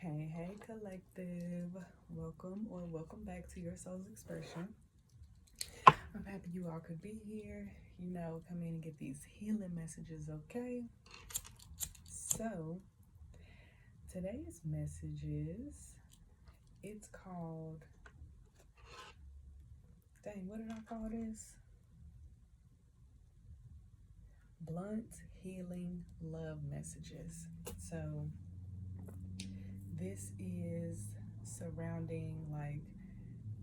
Hey, collective. Welcome back to your soul's expression. I'm happy you all could be here. Come in and get these healing messages, okay? So, today's messages, it's called, what did I call this? Blunt Healing Love Messages. So, this is surrounding like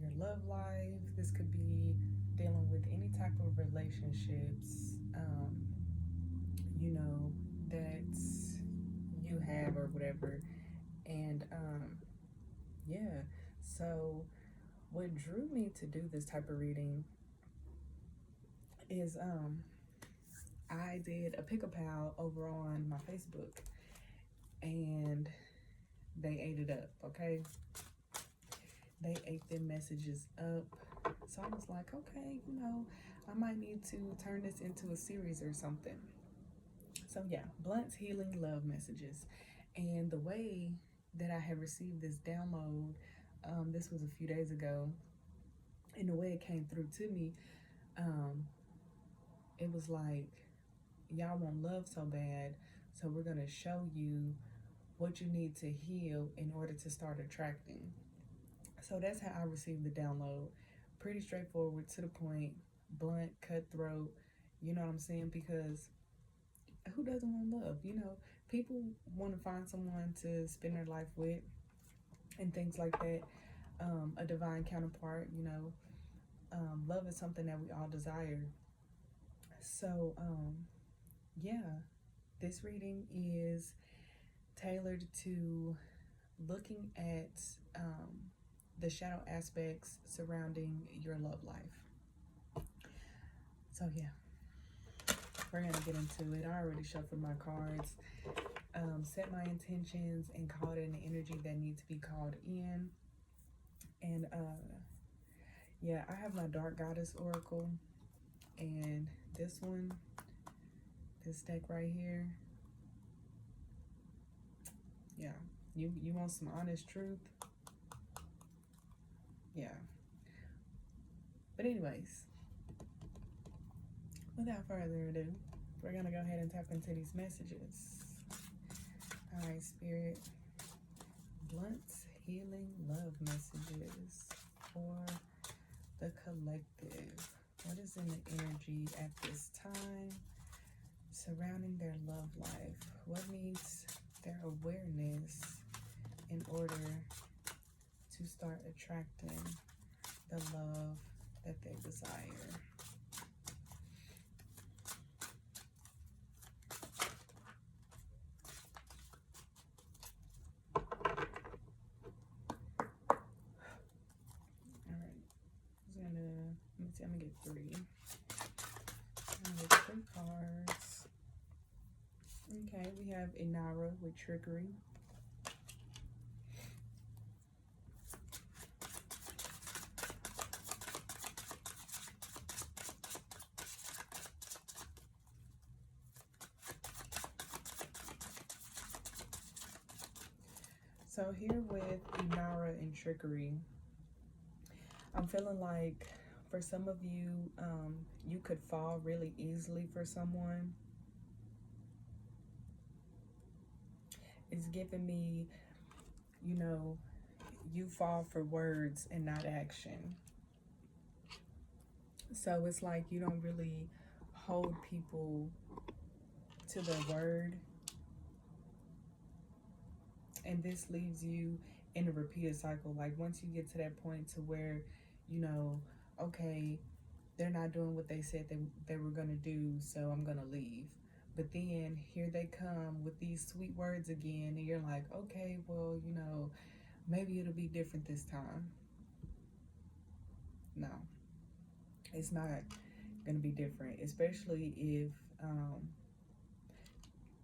your love life. This could be dealing with any type of relationships, that you have or whatever. And yeah, so what drew me to do this type of reading is I did a pick-a-pal over on my Facebook, and they ate it up, okay? They ate their messages up. So I was like, okay, I might need to turn this into a series or something. So yeah, Blunt's Healing Love Messages. And the way that I had received this download, this was a few days ago, and the way it came through to me, it was like, y'all want love so bad, so we're going to show you what you need to heal in order to start attracting. So that's how I received the download. Pretty straightforward, to the point, blunt, cutthroat, you know what I'm saying? Because who doesn't want love? People want to find someone to spend their life with and things like that. A divine counterpart, love is something that we all desire. So, yeah, this reading is tailored to looking at the shadow aspects surrounding your love life. So yeah, we're gonna get into it. I already shuffled my cards, set my intentions, and called in the energy that needs to be called in. And yeah, I have my Dark Goddess Oracle, and this deck right here. Yeah, you want some honest truth? Yeah. But anyways, without further ado, we're gonna go ahead and tap into these messages. All right, Spirit. Blunt Healing Love Messages for the collective. What is in the energy at this time surrounding their love life? What needs their awareness in order to start attracting the love that they desire? I'm gonna get three. I'm gonna get 3 cards. Okay, we have Inara with trickery. So here with Inara and trickery, I'm feeling like for some of you, you could fall really easily for someone. It's giving me, you fall for words and not action. So it's like you don't really hold people to their word. And this leaves you in a repeated cycle. Like once you get to that point to where, okay, they're not doing what they said they were going to do, so I'm going to leave. But then here they come with these sweet words again, and you're like, okay, well, maybe it'll be different this time. No, it's not going to be different, especially if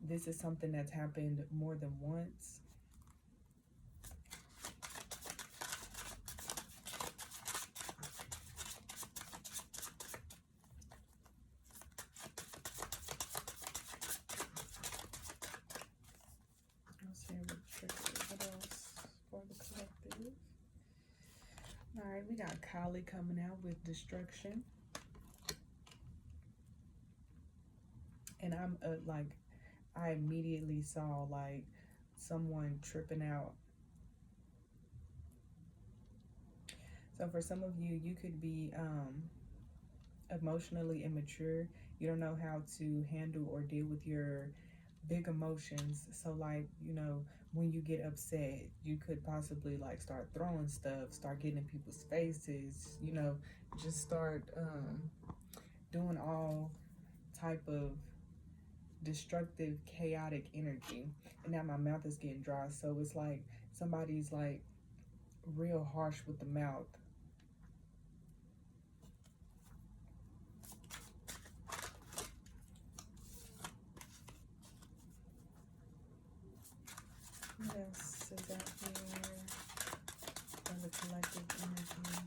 this is something that's happened more than once. What else? All right, we got Kali coming out with destruction. And I'm like, I immediately saw like someone tripping out. So for some of you, you could be emotionally immature. You don't know how to handle or deal with your big emotions. So like, you know, when you get upset, you could possibly like start throwing stuff, start getting in people's faces, you know, just start doing all type of destructive, chaotic energy. And now my mouth is getting dry, so it's like somebody's like real harsh with the mouth. What else is out here for the collective energy?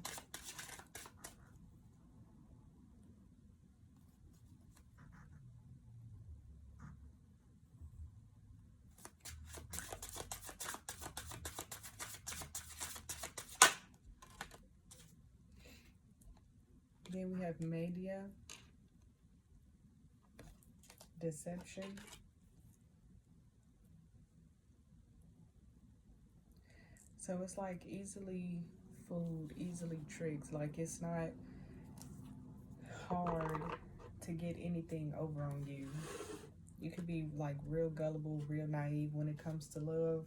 Then we have media, deception. So it's like easily fooled, easily tricked. Like it's not hard to get anything over on you. You could be like real gullible, real naive when it comes to love.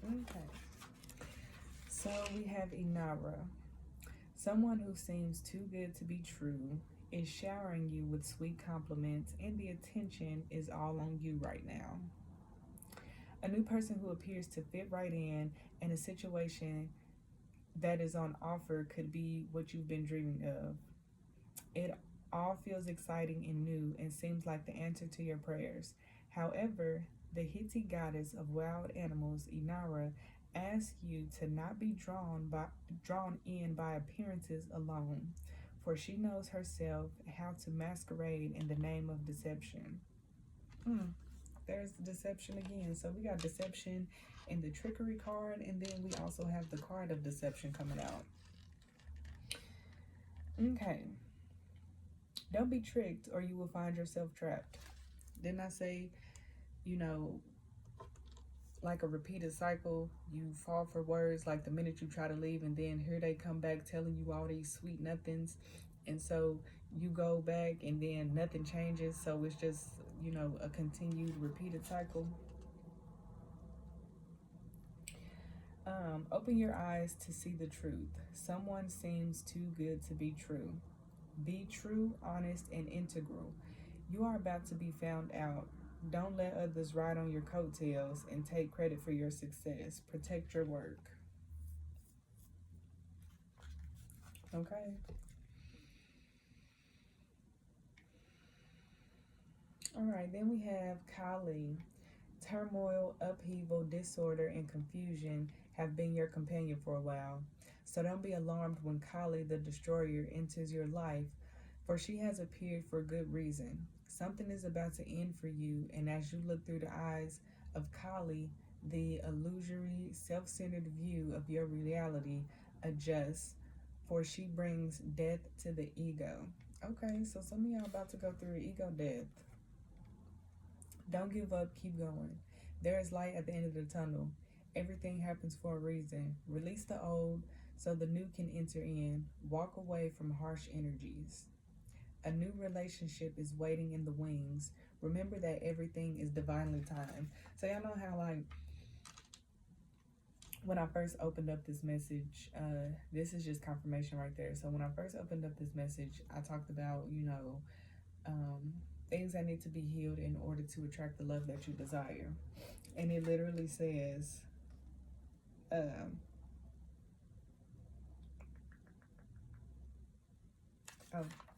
Okay. So we have Inara. Someone who seems too good to be true is showering you with sweet compliments, and the attention is all on you right now. A new person who appears to fit right in a situation that is on offer could be what you've been dreaming of. It all feels exciting and new and seems like the answer to your prayers. However, the Hittite goddess of wild animals, Inara, asks you to not be drawn in by appearances alone, for she knows herself how to masquerade in the name of deception. There's deception again. So we got deception in the trickery card, and then we also have the card of deception coming out. Okay. Don't be tricked or you will find yourself trapped. Didn't I say, you know, like a repeated cycle, you fall for words like the minute you try to leave, and then here they come back telling you all these sweet nothings. And so you go back and then nothing changes. So it's just, you know, a continued repeated cycle. Open your eyes to see the truth. Someone seems too good to be true. Be true, honest, and integral. You are about to be found out. Don't let others ride on your coattails and take credit for your success. Protect your work. Okay? All right, then we have Kali. Turmoil, upheaval, disorder, and confusion have been your companion for a while. So don't be alarmed when Kali, the destroyer, enters your life, for she has appeared for good reason. Something is about to end for you, and as you look through the eyes of Kali, the illusory, self centered view of your reality adjusts, for she brings death to the ego. Okay, so some of y'all about to go through ego death. Don't give up, keep going. There is light at the end of the tunnel. Everything happens for a reason. Release the old so the new can enter in. Walk away from harsh energies. A new relationship is waiting in the wings. Remember that everything is divinely timed. So y'all know how like when I first opened up this message, this is just confirmation right there. So when I first opened up this message, I talked about, you know, things that need to be healed in order to attract the love that you desire. And it literally says, oh,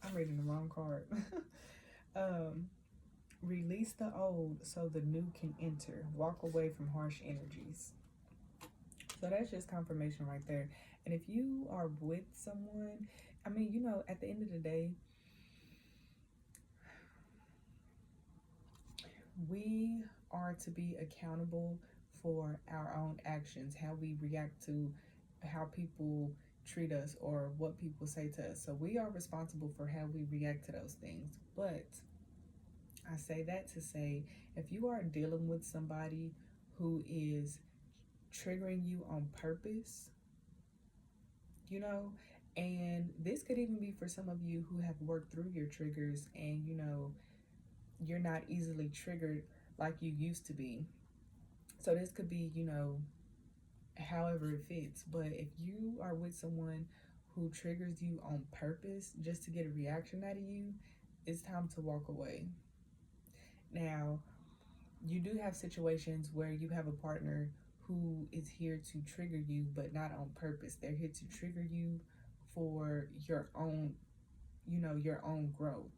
I'm reading the wrong card. Release the old so the new can enter. Walk away from harsh energies. So that's just confirmation right there. And if you are with someone, I mean, at the end of the day, we are to be accountable for our own actions, how we react to how people treat us or what people say to us. So we are responsible for how we react to those things. But I say that to say, if you are dealing with somebody who is triggering you on purpose, you know, and this could even be for some of you who have worked through your triggers and, you're not easily triggered like you used to be. So this could be, however it fits. But if you are with someone who triggers you on purpose just to get a reaction out of you, it's time to walk away. Now, you do have situations where you have a partner who is here to trigger you, but not on purpose. They're here to trigger you for your own, your own growth.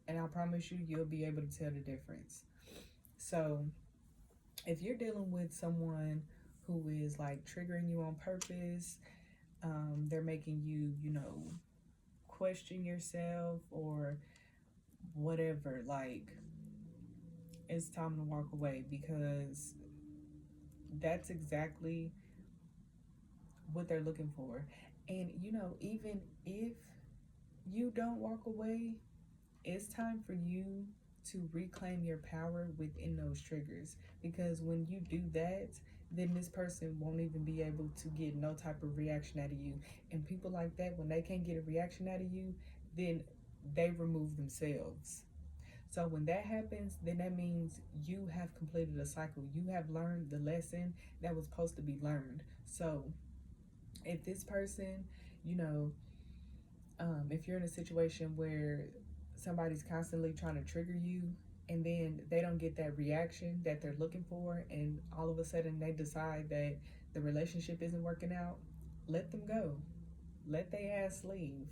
And I promise you, you'll be able to tell the difference. So, if you're dealing with someone who is like triggering you on purpose, they're making you, question yourself or whatever, like, it's time to walk away because that's exactly what they're looking for. And, even if you don't walk away, it's time for you to reclaim your power within those triggers, because when you do that, then this person won't even be able to get no type of reaction out of you. And people like that, when they can't get a reaction out of you, then they remove themselves. So when that happens, then that means you have completed a cycle. You have learned the lesson that was supposed to be learned. So if this person, you know, if you're in a situation where somebody's constantly trying to trigger you and then they don't get that reaction that they're looking for, and all of a sudden they decide that the relationship isn't working out, let them go. Let their ass leave,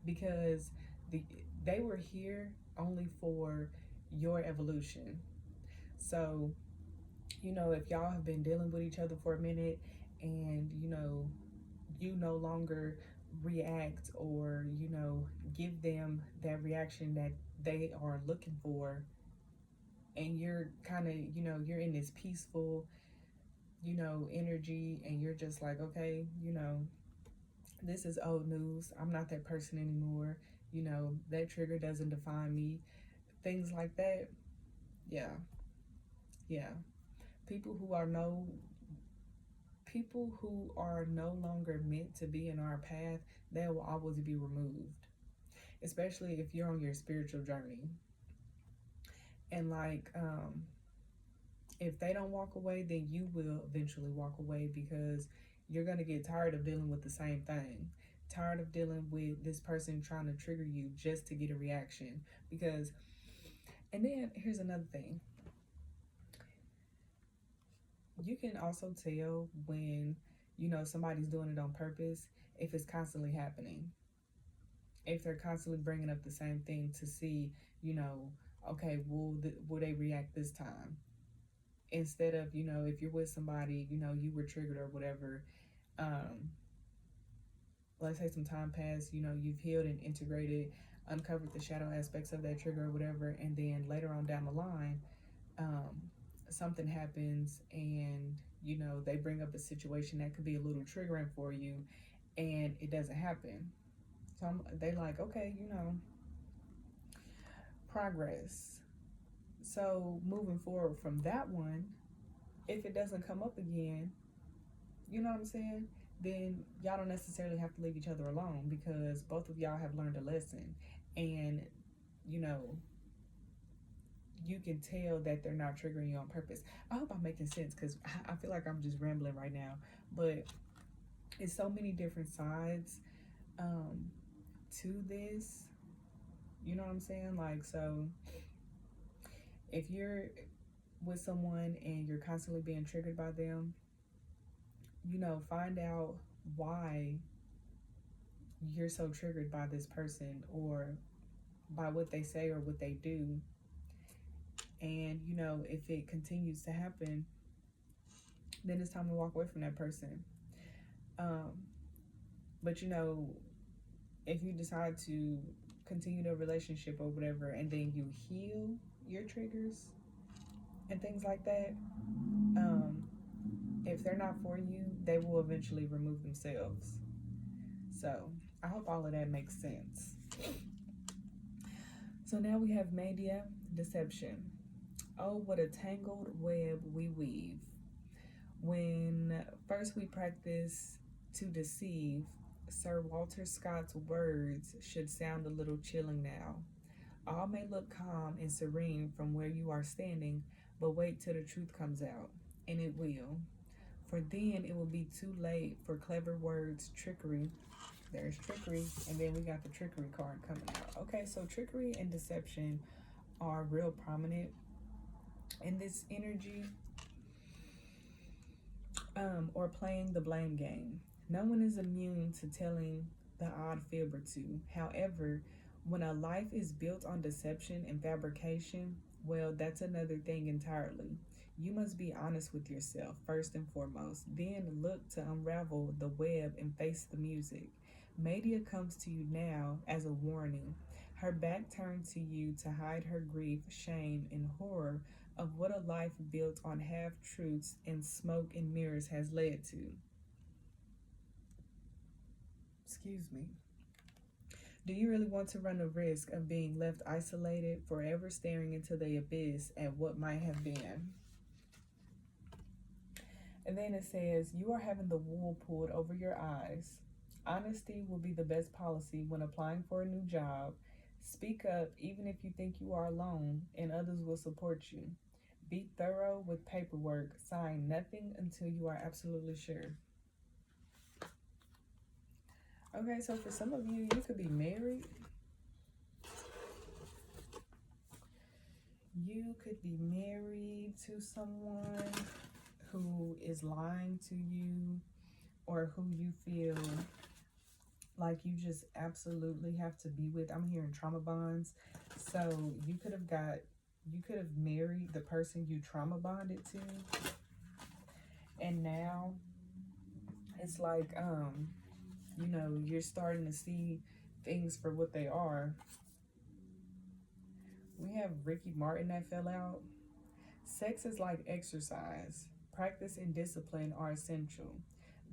because the they were here only for your evolution. So, if y'all have been dealing with each other for a minute and, you no longer react or, give them that reaction that they are looking for, and you're kind of, you're in this peaceful, energy, and you're just like, okay, this is old news. I'm not that person anymore. That trigger doesn't define me. Things like that. Yeah. Yeah. People who are no people who are no longer meant to be in our path, they will always be removed. Especially if you're on your spiritual journey. And like, if they don't walk away, then you will eventually walk away, because you're gonna get tired of dealing with the same thing. Tired of dealing with this person trying to trigger you just to get a reaction. Because, and then here's another thing, you can also tell when, somebody's doing it on purpose if it's constantly happening. If they're constantly bringing up the same thing to see, okay, will they react this time? Instead of, if you're with somebody, you were triggered or whatever, um, let's say some time passed, you've healed and integrated, uncovered the shadow aspects of that trigger or whatever, and then later on down the line, um, something happens and, they bring up a situation that could be a little triggering for you, and it doesn't happen. So they like, okay, progress. So moving forward from that one, if it doesn't come up again, you know what I'm saying? Then y'all don't necessarily have to leave each other alone, because both of y'all have learned a lesson. And, you know, you can tell that they're not triggering you on purpose. I hope I'm making sense, because I feel like I'm just rambling right now. But it's so many different sides to this. You know what I'm saying? Like, so if you're with someone and you're constantly being triggered by them, find out why you're so triggered by this person or by what they say or what they do. And, if it continues to happen, then it's time to walk away from that person. Um, but if you decide to continue the relationship or whatever, and then you heal your triggers and things like that, um, if they're not for you, they will eventually remove themselves. So I hope all of that makes sense. So now we have media deception. Oh, what a tangled web we weave. When first we practice to deceive, Sir Walter Scott's words should sound a little chilling now. All may look calm and serene from where you are standing, but wait till the truth comes out, and it will. For then it will be too late for clever words, trickery. There's trickery, and then we got the trickery card coming out. Okay, so trickery and deception are real prominent in this energy, or playing the blame game. No one is immune to telling the odd fib or two. However, when a life is built on deception and fabrication, well, that's another thing entirely. You must be honest with yourself, first and foremost. Then look to unravel the web and face the music. Media comes to you now as a warning. Her back turned to you to hide her grief, shame, and horror of what a life built on half truths and smoke and mirrors has led to. Excuse me. Do you really want to run the risk of being left isolated, forever staring into the abyss at what might have been? And then it says, you are having the wool pulled over your eyes. Honesty will be the best policy when applying for a new job. Speak up even if you think you are alone, and others will support you. Be thorough with paperwork. Sign nothing until you are absolutely sure. Okay, so for some of you, you could be married. You could be married to someone who is lying to you, or who you feel like you just absolutely have to be with. I'm hearing trauma bonds. So you could have married the person you trauma bonded to, and now it's like you're starting to see things for what they are. We have Ricky Martin that fell out. Sex is like exercise. Practice and discipline are essential.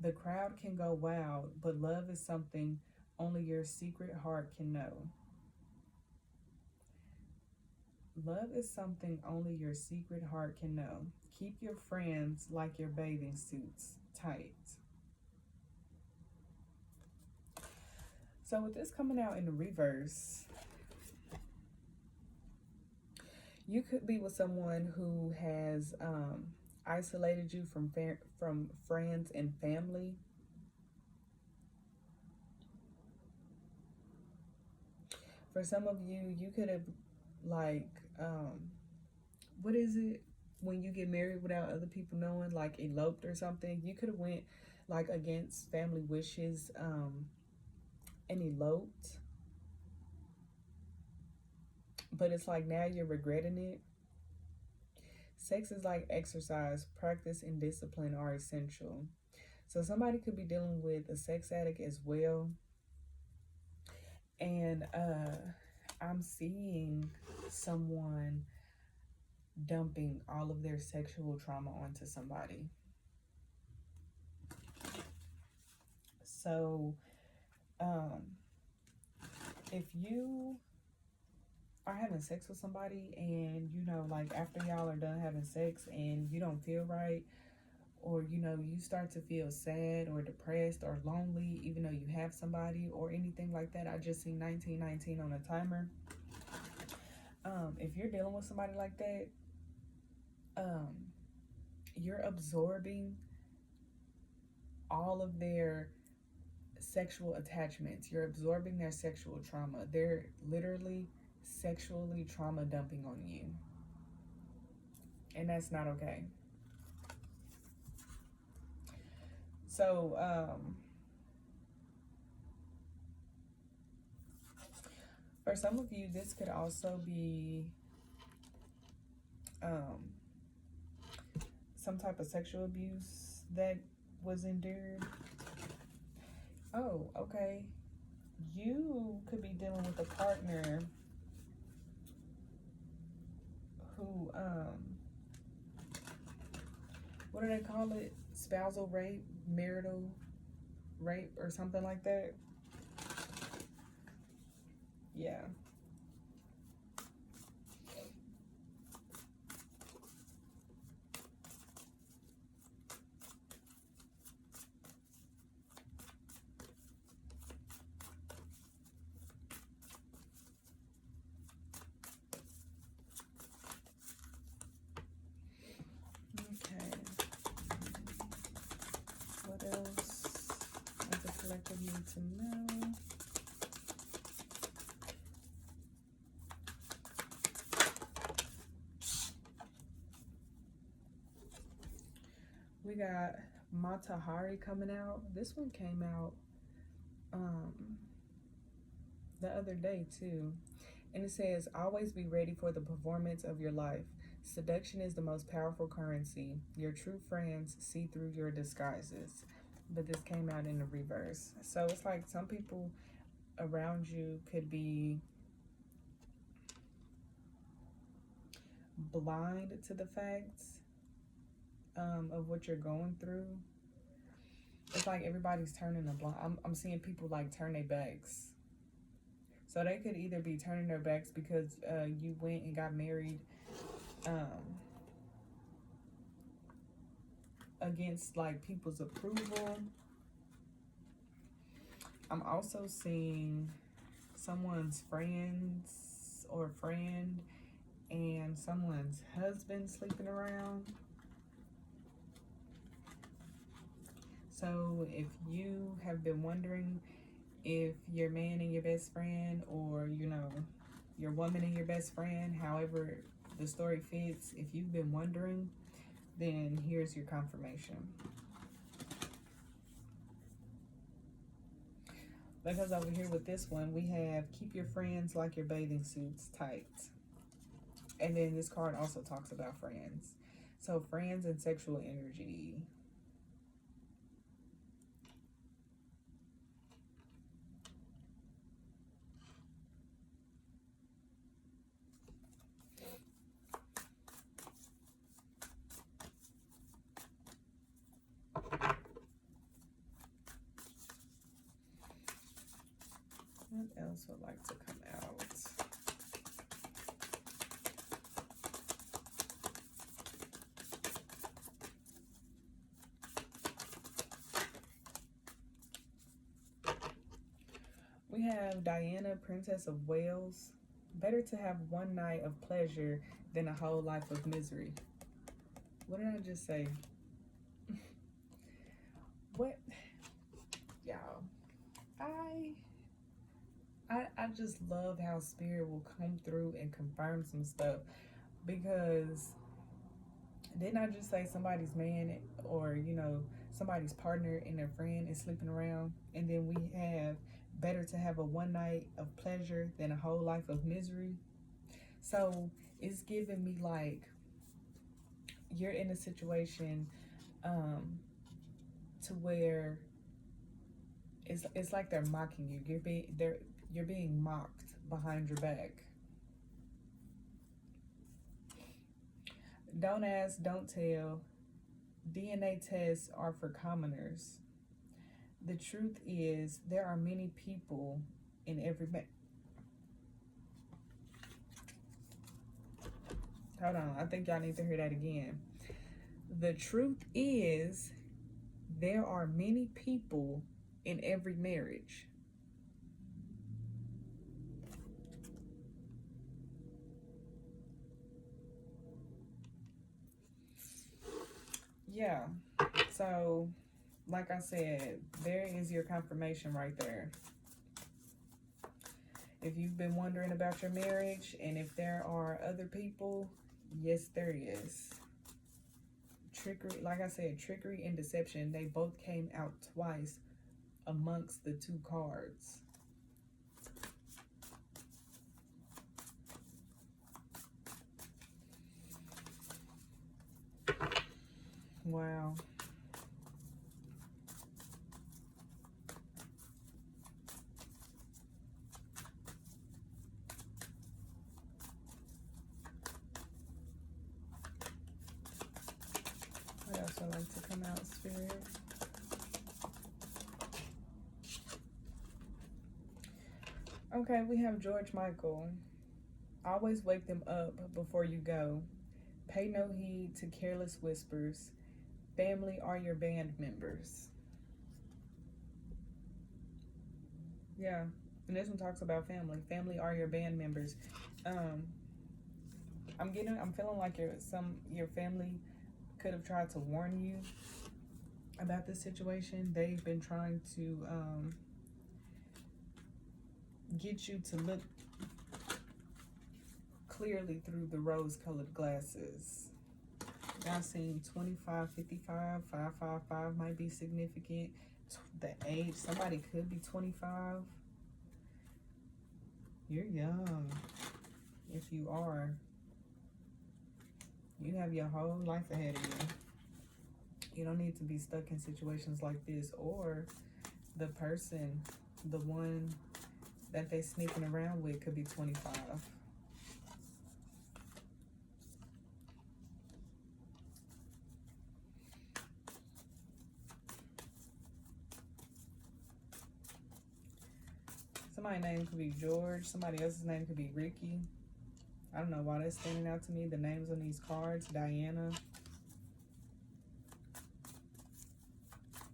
The crowd can go wild, but love is something only your secret heart can know. Love is something only your secret heart can know. Keep your friends like your bathing suits, tight. So with this coming out in the reverse, you could be with someone who has isolated you from friends and family. For some of you, you could have what is it when you get married without other people knowing, like eloped or something? You could have went against family wishes and eloped. But it's like now you're regretting it. Sex is like exercise. Practice and discipline are essential. So somebody could be dealing with a sex addict as well. And I'm seeing someone dumping all of their sexual trauma onto somebody. So if you are having sex with somebody, and after y'all are done having sex and you don't feel right, or you start to feel sad or depressed or lonely even though you have somebody or anything like that. I just see 1919 on a timer. If you're dealing with somebody like that, you're absorbing all of their sexual attachments. You're absorbing their sexual trauma. They're literally sexually trauma dumping on you, and that's not okay. So for some of you, this could also be some type of sexual abuse that was endured. Oh, okay. You could be dealing with a partner who, what do they call it? Spousal rape, marital rape, or something like that. Yeah. Okay. What else does the collective need to know? We got Matahari coming out. This one came out the other day too. And it says, always be ready for the performance of your life. Seduction is the most powerful currency. Your true friends see through your disguises. But this came out in the reverse. So it's like some people around you could be blind to the facts of what you're going through. It's like everybody's turning a blind. I'm seeing people like turn their backs. So they could either be turning their backs because you went and got married against like people's approval. I'm also seeing someone's friends or friend and someone's husband sleeping around. So if you have been wondering if your man and your best friend, or you know, your woman and your best friend, however the story fits, if you've been wondering, then here's your confirmation. Because over here with this one, we have keep your friends like your bathing suits tight. And then this card also talks about friends. So friends and sexual energy. What else would like to come out? We have Diana, Princess of Wales. Better to have one night of pleasure than a whole life of misery. What did I just say? What? Y'all, I just love how Spirit will come through and confirm some stuff, because didn't I just say somebody's man, or you know, somebody's partner and their friend is sleeping around? And then we have better to have a one night of pleasure than a whole life of misery. So it's giving me like you're in a situation to where it's like they're mocking you. You're being mocked behind your back. Don't ask, don't tell. DNA tests are for commoners. The truth is, there are many people in every Hold on, I think y'all need to hear that again. The truth is, there are many people in every marriage. Yeah, so like I said, there is your confirmation right there. If you've been wondering about your marriage and if there are other people, yes, there is. Trickery, like I said, trickery and deception, they both came out twice amongst the two cards. Wow. What else would like to come out, Spirit? Okay, we have George Michael. Always wake them up before you go. Pay no heed to careless whispers. Family are your band members. Yeah, and this one talks about family. Family are your band members. Um, I'm feeling like your family could have tried to warn you about this situation. They've been trying to get you to look clearly through the rose-colored glasses. I've seen 25, 55, 555 might be significant. The age, somebody could be 25. You're young. If you are, you have your whole life ahead of you. You don't need to be stuck in situations like this, or the person, the one that they sneaking around with could be 25. Somebody's name could be George. Somebody else's name could be Ricky. I don't know why that's standing out to me. The names on these cards: Diana,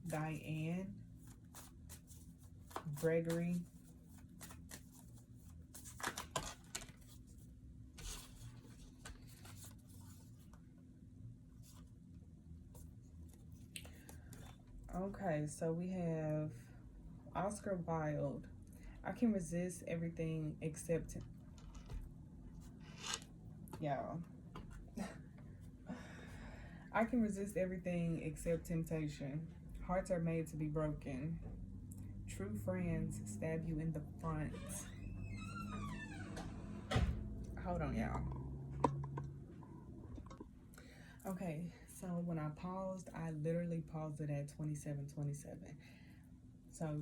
Diane, Gregory, okay, so we have Oscar Wilde. I can resist everything except, y'all. I can resist everything except temptation. Hearts are made to be broken. True friends stab you in the front. Hold on, y'all. Okay, so when I paused, I literally paused it at 27:27. So,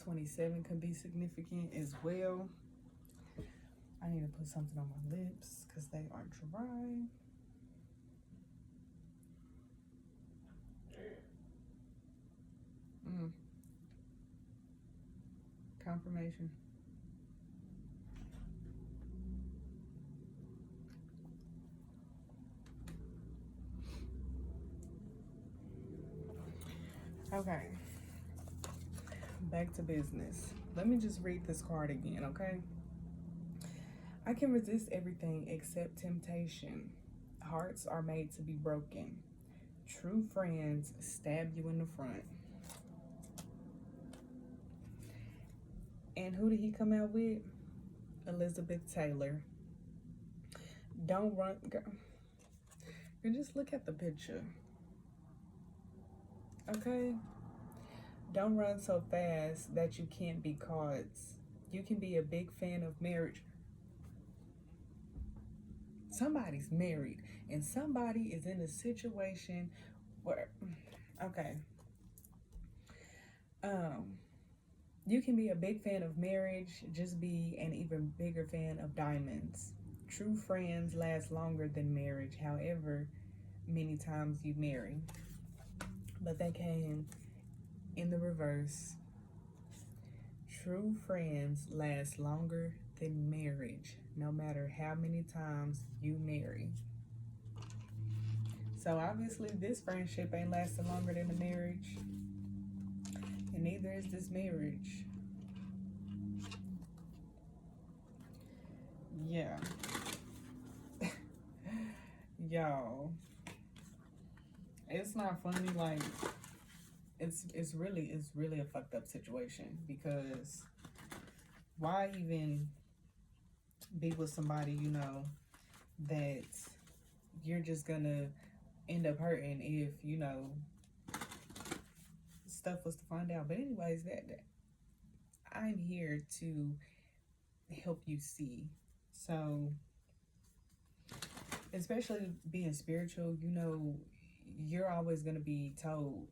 27 could be significant as well. I need to put something on my lips because they are dry. Confirmation. Okay, back to business. Let me just read this card again, okay? I can resist everything except temptation. Hearts are made to be broken. True friends stab you in the front. And who did he come out with? Elizabeth Taylor. Don't run. And just look at the picture. Okay? Don't run so fast that you can't be caught. You can be a big fan of marriage. Somebody's married and somebody is in a situation where, okay. You can be a big fan of marriage, just be an even bigger fan of diamonds. True friends last longer than marriage, however many times you marry. But that came in the reverse. True friends last longer than marriage, no matter how many times you marry. So obviously this friendship ain't lasting longer than the marriage. And neither is this marriage. Yeah. Y'all. It's not funny, like it's really a fucked up situation, because why even be with somebody, that you're just gonna end up hurting if, stuff was to find out. But anyways, that I'm here to help you see. So especially being spiritual, you're always going to be told.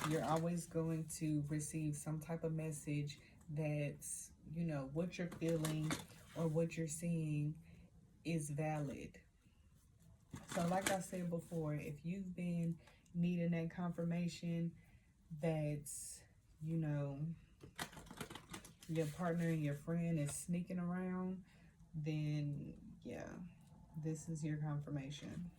You're always going to receive some type of message that's, what you're feeling or what you're seeing is valid. So, like I said before, if you've been needing that confirmation that's, you know, your partner and your friend is sneaking around, then yeah, this is your confirmation.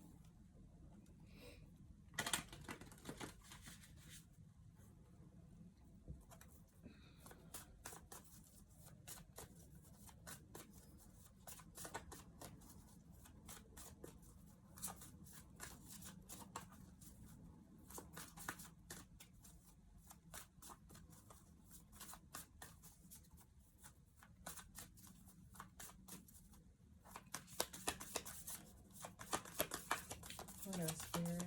What else, Spirit?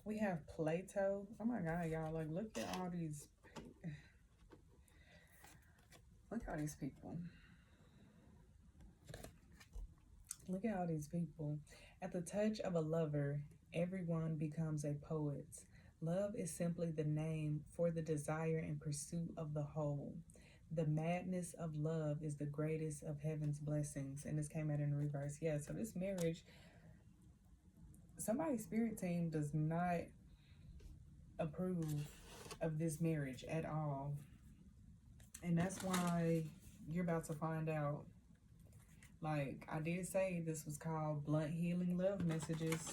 We have Plato. Oh my God, y'all! Like, look at all these. Look at all these people. Look at all these people. At the touch of a lover, everyone becomes a poet. Love is simply the name for the desire and pursuit of the whole. The madness of love is the greatest of heaven's blessings. And this came out in reverse. Yeah, so this marriage, somebody's spirit team does not approve of this marriage at all. And that's why you're about to find out. Like, I did say this was called Blunt Healing Love Messages.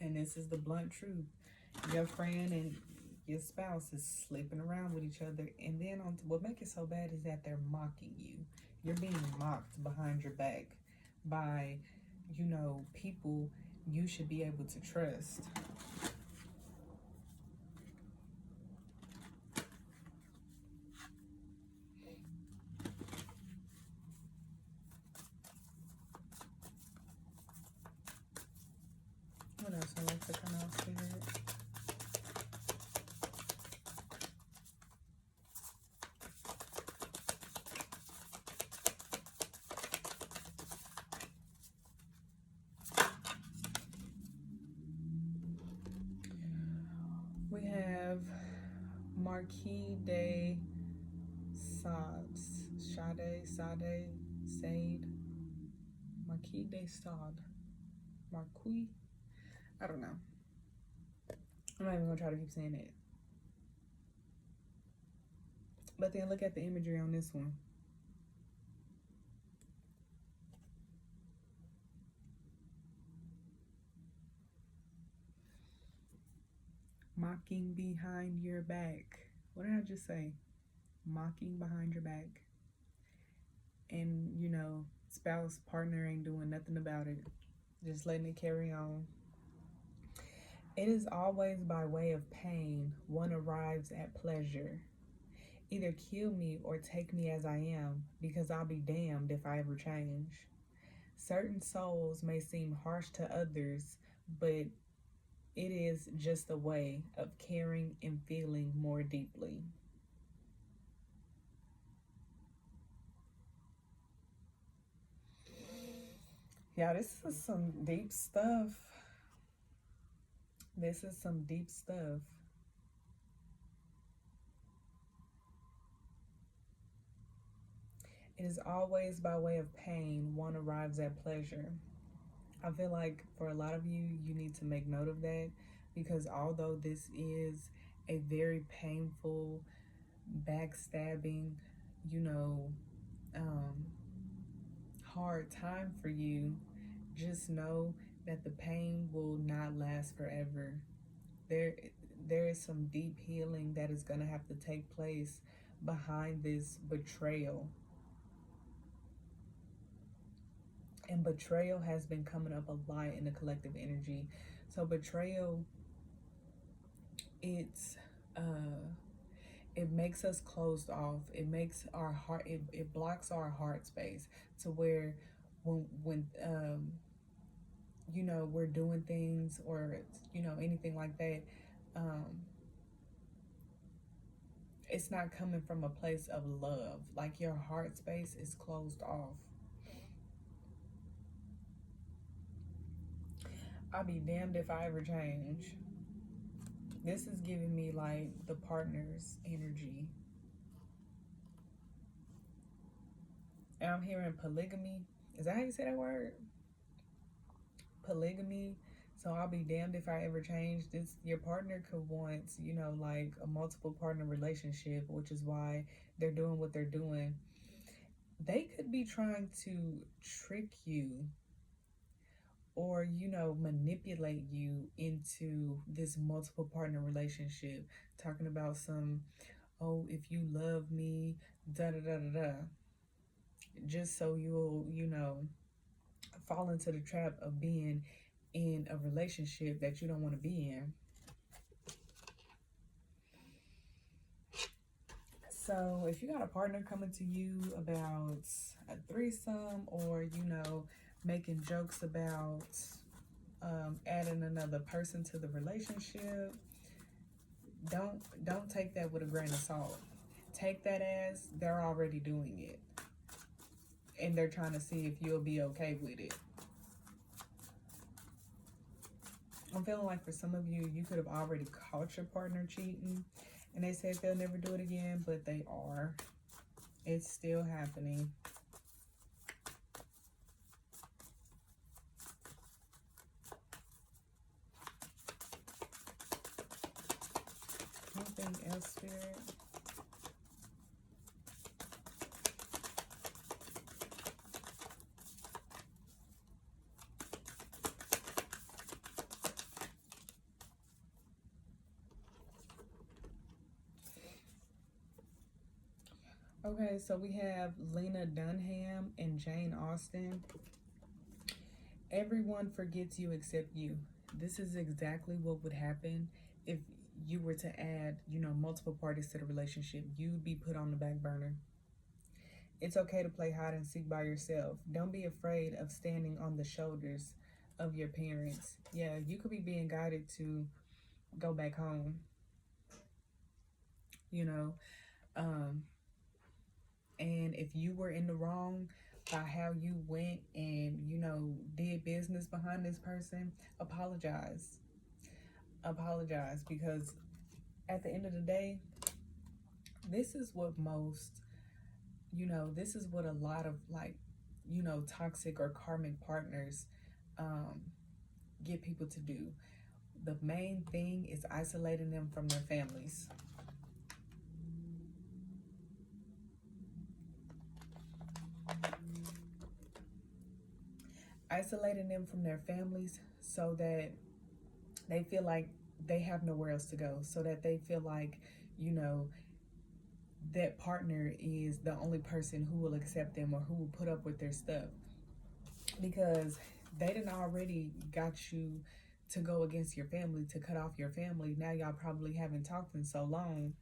And this is the blunt truth. Your friend and your spouse is sleeping around with each other. And then what makes it so bad is that they're mocking you. You're being mocked behind your back by, people you should be able to trust. What else I like to come out, Spirit? We have Marquis de Sade, Marquis de Sade, Marquis. I don't know. I'm not even gonna try to keep saying it. But then look at the imagery on this one. Mocking behind your back. What did I just say? Mocking behind your back. And, spouse, partner ain't doing nothing about it. Just letting it carry on. It is always by way of pain one arrives at pleasure. Either kill me or take me as I am, because I'll be damned if I ever change. Certain souls may seem harsh to others, but it is just a way of caring and feeling more deeply. Yeah, this is some deep stuff. This is some deep stuff. It is always by way of pain one arrives at pleasure. I feel like for a lot of you, you need to make note of that, because although this is a very painful, backstabbing, you know, um, hard time for you, just know that the pain will not last forever. There, there is some deep healing that is going to have to take place behind this betrayal. And betrayal has been coming up a lot in the collective energy. So betrayal, it's it makes us closed off. It makes our heart, it blocks our heart space to where when we're doing things or anything like that, um it's not coming from a place of love. Like your heart space is closed off. I'll be damned if I ever change. This is giving me like the partner's energy. And I'm hearing polygamy. Is that how you say that word? Polygamy. So I'll be damned if I ever change. This your partner could want, like a multiple partner relationship, which is why they're doing what they're doing. They could be trying to trick you or, manipulate you into this multiple partner relationship. Talking about some, oh, if you love me, da da da da da. Just so you'll, fall into the trap of being in a relationship that you don't want to be in. So if you got a partner coming to you about a threesome, or making jokes about adding another person to the relationship, don't take that with a grain of salt. Take that as they're already doing it, and they're trying to see if you'll be okay with it. I'm feeling like for some of you, you could have already caught your partner cheating, and they said they'll never do it again, but they are. It's still happening. Anything else, Spirit? Okay, so we have Lena Dunham and Jane Austen. Everyone forgets you except you. This is exactly what would happen if you were to add, multiple parties to the relationship. You'd be put on the back burner. It's okay to play hide and seek by yourself. Don't be afraid of standing on the shoulders of your parents. Yeah, you could be being guided to go back home. And if you were in the wrong by how you went and, did business behind this person, apologize. Apologize, because at the end of the day, this is what this is what a lot of toxic or karmic partners get people to do. The main thing is isolating them from their families. Isolating them from their families so that they feel like they have nowhere else to go, so that they feel like, that partner is the only person who will accept them or who will put up with their stuff. Because they didn't already got you to go against your family, to cut off your family. Now y'all probably haven't talked in so long.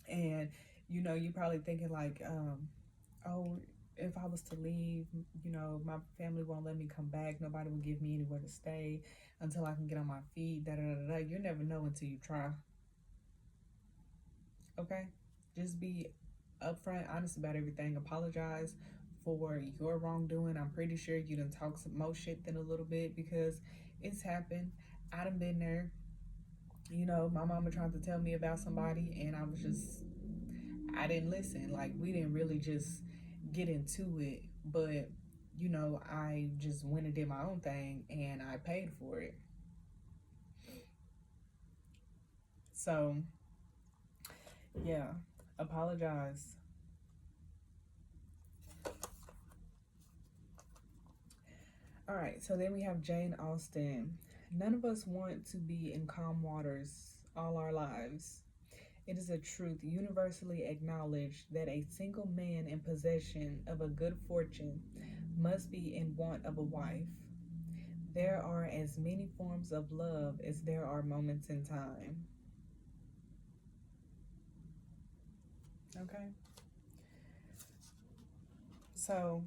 And, you probably thinking like, oh, if I was to leave, my family won't let me come back. Nobody will give me anywhere to stay until I can get on my feet. Da da da da. You never know until you try. Okay? Just be upfront, honest about everything. Apologize for your wrongdoing. I'm pretty sure you done talk some more shit than a little bit, because it's happened. I done been there. My mama tried to tell me about somebody, and I didn't listen. Like, we didn't really just get into it, but I just went and did my own thing, and I paid for it. So yeah, apologize. All right, so then we have Jane Austen. None of us want to be in calm waters all our lives. It is a truth universally acknowledged that a single man in possession of a good fortune must be in want of a wife. There are as many forms of love as there are moments in time. Okay? So,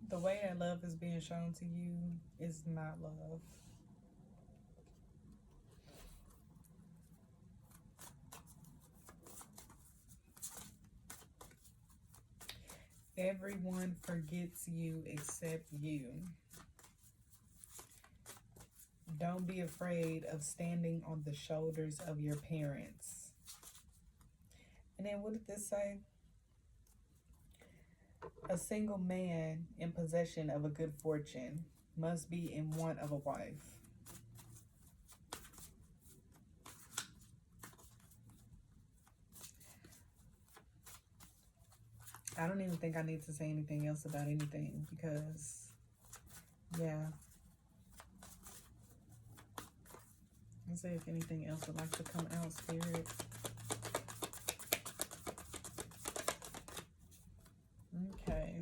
the way that love is being shown to you is not love. Everyone forgets you except you. Don't be afraid of standing on the shoulders of your parents. And then what did this say? A single man in possession of a good fortune must be in want of a wife. I don't even think I need to say anything else about anything because, yeah. Let's see if anything else would like to come out, Spirit. Okay.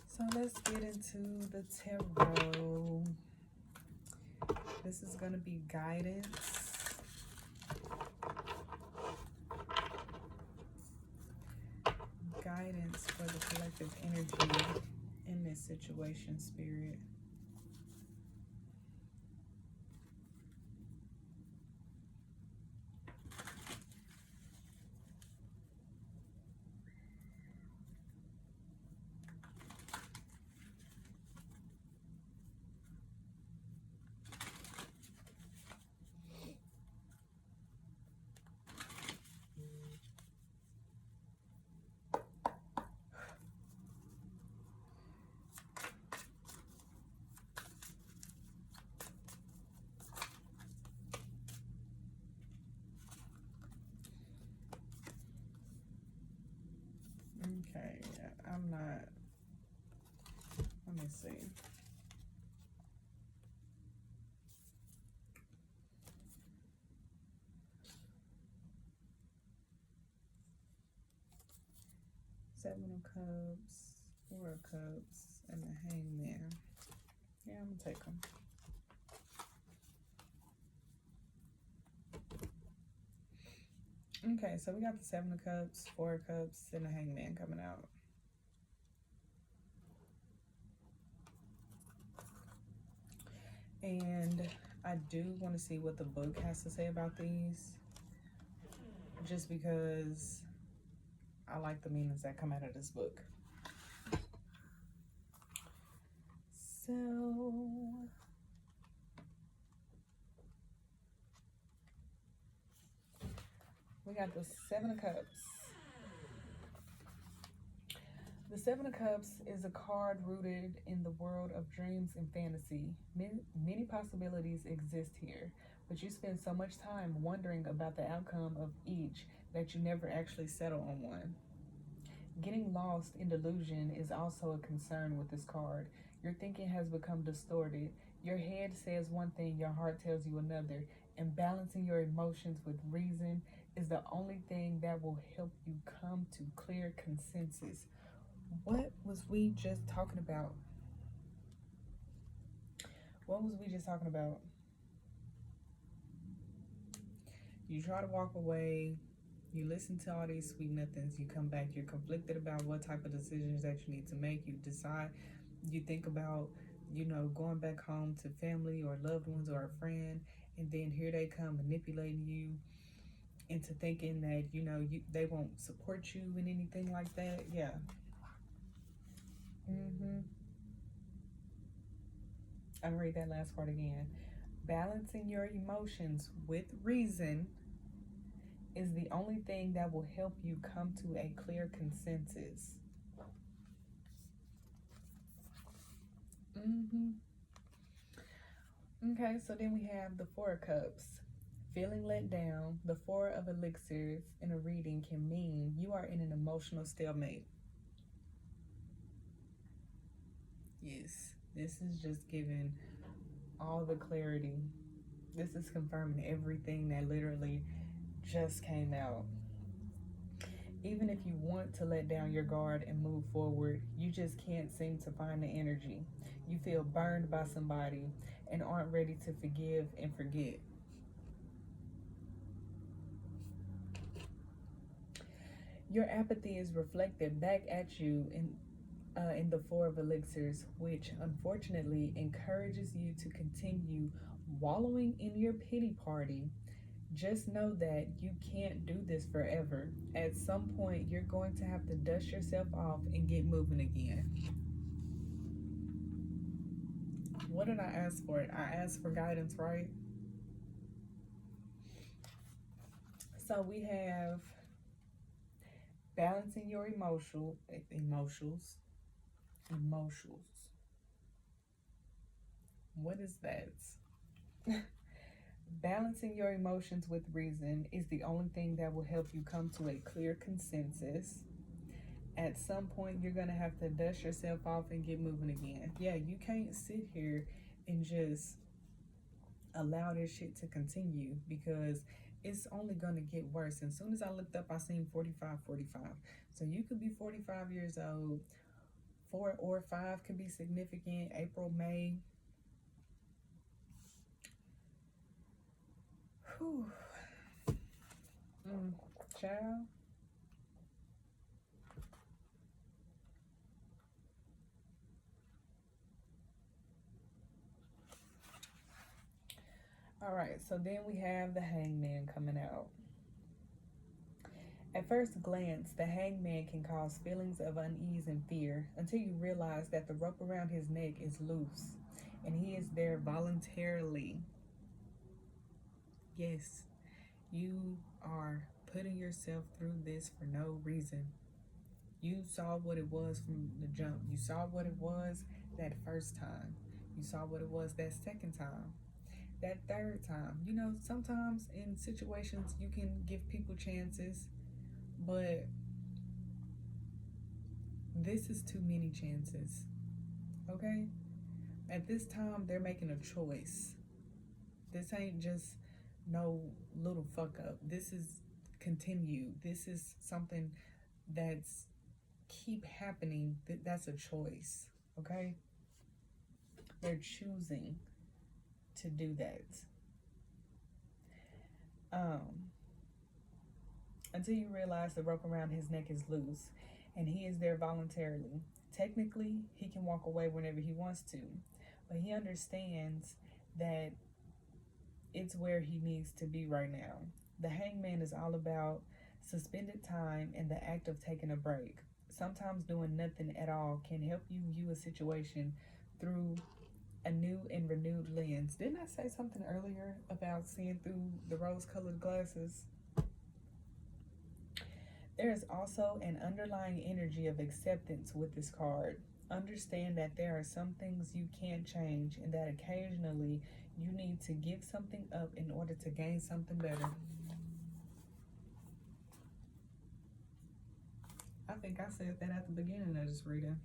So let's get into the tarot. This is going to be guidance. Guidance for the collective energy in this situation, Spirit. Okay, I'm not, let me see. Seven of Cups, Four of Cups, and the Hangman. Yeah, I'm gonna take them. Okay, so we got the Seven of Cups, Four of Cups, and the Hangman coming out. And I do want to see what the book has to say about these, just because I like the meanings that come out of this book. So we got the Seven of Cups. The Seven of Cups is a card rooted in the world of dreams and fantasy. Many possibilities exist here, but you spend so much time wondering about the outcome of each that you never actually settle on one. Getting lost in delusion is also a concern with this card. Your thinking has become distorted. Your head says one thing, your heart tells you another, and balancing your emotions with reason is the only thing that will help you come to clear consensus. What was we just talking about? What was we just talking about? You try to walk away, you listen to all these sweet nothings, you come back, you're conflicted about what type of decisions that you need to make. You decide, you think about, going back home to family or loved ones or a friend, and then here they come manipulating you into thinking that, they won't support you in anything like that. Yeah. I'll read that last part again. Balancing your emotions with reason is the only thing that will help you come to a clear consensus. Okay, so then we have the Four of Cups. Feeling let down, the Four of Elixirs in a reading can mean you are in an emotional stalemate. Yes, this is just giving all the clarity. This is confirming everything that literally just came out. Even if you want to let down your guard and move forward, you just can't seem to find the energy. You feel burned by somebody and aren't ready to forgive and forget. Your apathy is reflected back at you in the Four of Elixirs, which unfortunately encourages you to continue wallowing in your pity party Just know that you can't do this forever. At some point, you're going to have to dust yourself off and get moving again. What did I ask for? I asked for guidance, right? So we have balancing your emotions. What is that? Balancing your emotions with reason is the only thing that will help you come to a clear consensus. At some point, you're going to have to dust yourself off and get moving again. Yeah, you can't sit here and just allow this shit to continue, because it's only going to get worse. And as soon as I looked up, I seen 45, 45. So you could be 45 years old. 4 or 5 could be significant. April, May. Whew. Child. All right, so then we have the hangman coming out. At first glance, the hangman can cause feelings of unease and fear until you realize that the rope around his neck is loose and he is there voluntarily. Yes, you are putting yourself through this for no reason. You saw what it was from the jump. You saw what it was that first time. You saw what it was that second time. That third time. You know, sometimes in situations you can give people chances, but this is too many chances. Okay? At this time, they're making a choice. This ain't just no little fuck up. This is continued. This is something that's keep happening. That's a choice. Okay? They're choosing to do that. Until you realize the rope around his neck is loose and he is there voluntarily. Technically, he can walk away whenever he wants to, but he understands that it's where he needs to be right now. The hangman is all about suspended time and the act of taking a break. Sometimes doing nothing at all can help you view a situation through a new and renewed lens. Didn't I say something earlier about seeing through the rose-colored glasses? There is also an underlying energy of acceptance with this card. Understand that there are some things you can't change and that occasionally you need to give something up in order to gain something better. I think I said that at the beginning of this reading.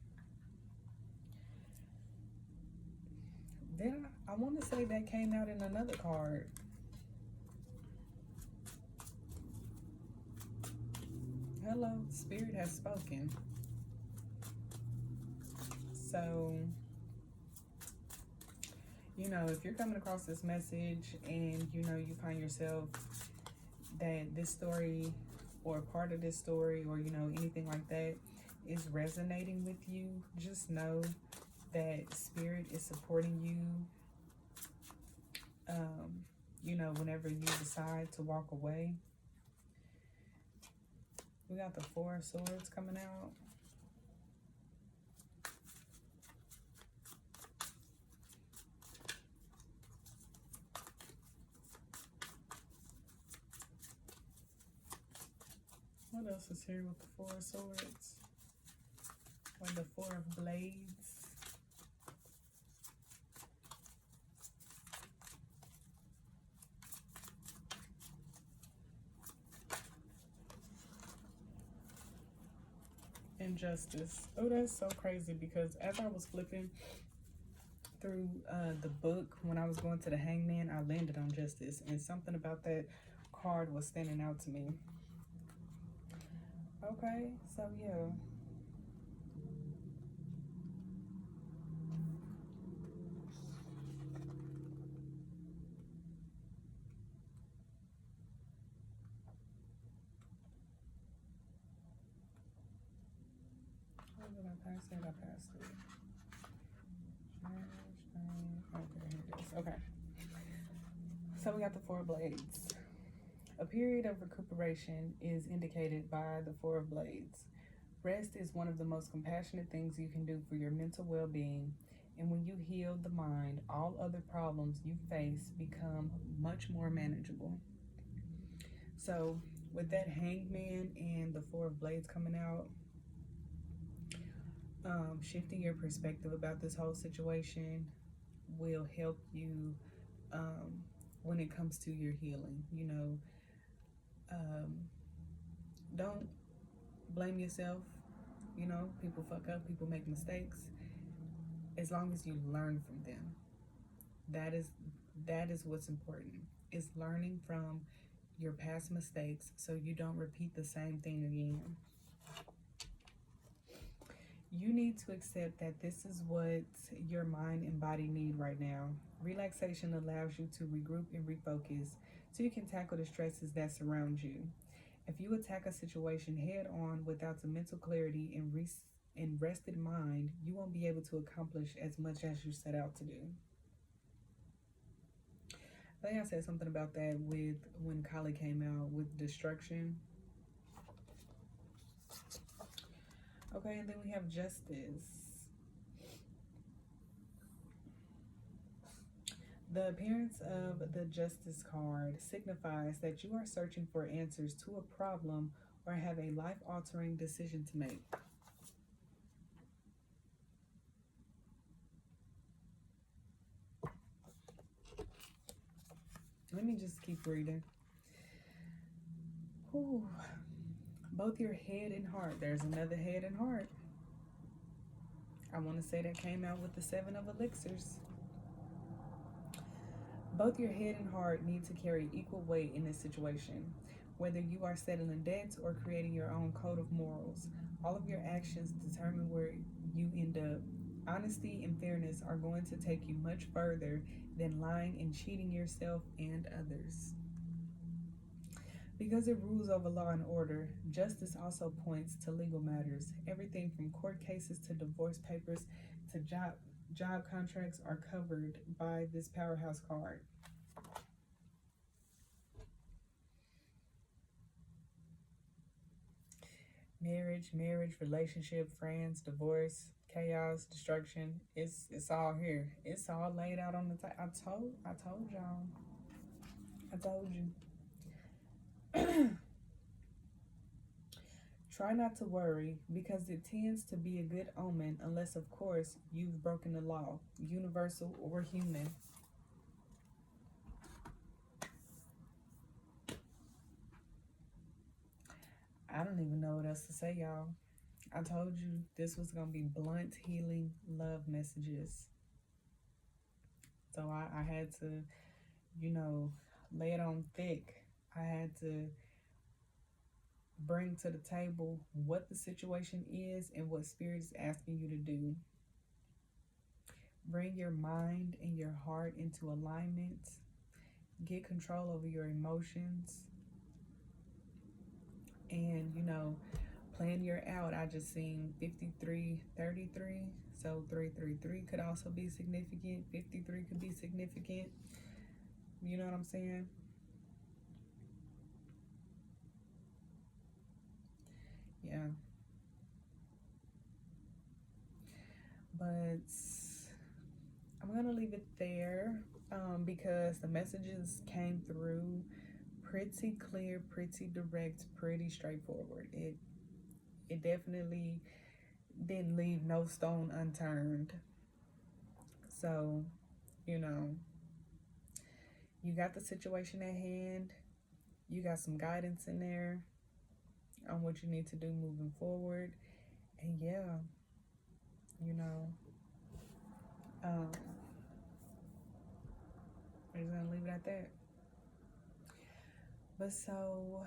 Then I want to say that came out in another card. Hello, Spirit has spoken. So, you know, if you're coming across this message and, you know, you find yourself that this story or part of this story or, you know, anything like that is resonating with you, just know that Spirit is supporting you, you know, whenever you decide to walk away. We got the Four of Swords coming out. What else is here with the Four of Swords? Or the Four of Blades? Injustice. Oh, that's so crazy, because as I was flipping through the book, when I was going to the hangman, I landed on justice, and something about that card was standing out to me. Okay, so yeah. How did I pass it? I passed it. Okay, here it is. Okay. So we got the Four Blades. A period of recuperation is indicated by the Four of Blades. Rest is one of the most compassionate things you can do for your mental well being. And when you heal the mind, all other problems you face become much more manageable. So, with that Hangman and the Four of Blades coming out, shifting your perspective about this whole situation will help you when it comes to your healing. Um, don't blame yourself. People fuck up, people make mistakes. As long as you learn from them, that is what's important. Is learning from your past mistakes so you don't repeat the same thing again. You need to accept that this is what your mind and body need right now. Relaxation allows you to regroup and refocus so you can tackle the stresses that surround you. If you attack a situation head on without the mental clarity and rested mind, you won't be able to accomplish as much as you set out to do. I think I said something about that with when Kali came out with destruction. Okay, and then we have justice. The appearance of the justice card signifies that you are searching for answers to a problem or have a life-altering decision to make. Let me just keep reading. Whew. Both your head and heart. There's another head and heart. I want to say that came out with the Seven of Elixirs. Both your head and heart need to carry equal weight in this situation. Whether you are settling debts or creating your own code of morals, all of your actions determine where you end up. Honesty and fairness are going to take you much further than lying and cheating yourself and others. Because it rules over law and order, justice also points to legal matters. Everything from court cases to divorce papers to job contracts are covered by this powerhouse card. Marriage, relationship, friends, divorce, chaos, destruction. It's all here. It's all laid out on the table. I told y'all. I told you. Try not to worry because it tends to be a good omen unless, of course, you've broken the law, universal or human. I don't even know what else to say, y'all. I told you this was going to be blunt, healing, love messages. So I had to, lay it on thick. I had to bring to the table what the situation is and what Spirit is asking you to do. Bring your mind and your heart into alignment. Get control over your emotions. And, plan your out. I just seen 5333. So 333 could also be significant. 53 could be significant. You know what I'm saying? Yeah. But I'm going to leave it there because the messages came through pretty clear, pretty direct, pretty straightforward. It definitely didn't leave no stone unturned. So, you got the situation at hand. You got some guidance in there on what you need to do moving forward. And yeah, I'm just gonna leave it at that. But so,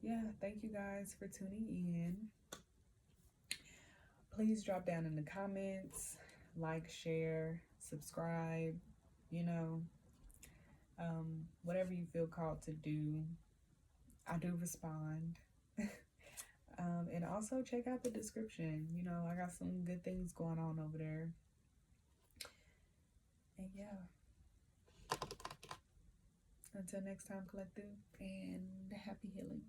yeah, thank you guys for tuning in. Please drop down in the comments, like, share, subscribe, whatever you feel called to do. I do respond. And also check out the description. I got some good things going on over there. And yeah. Until next time, collective, and happy healing.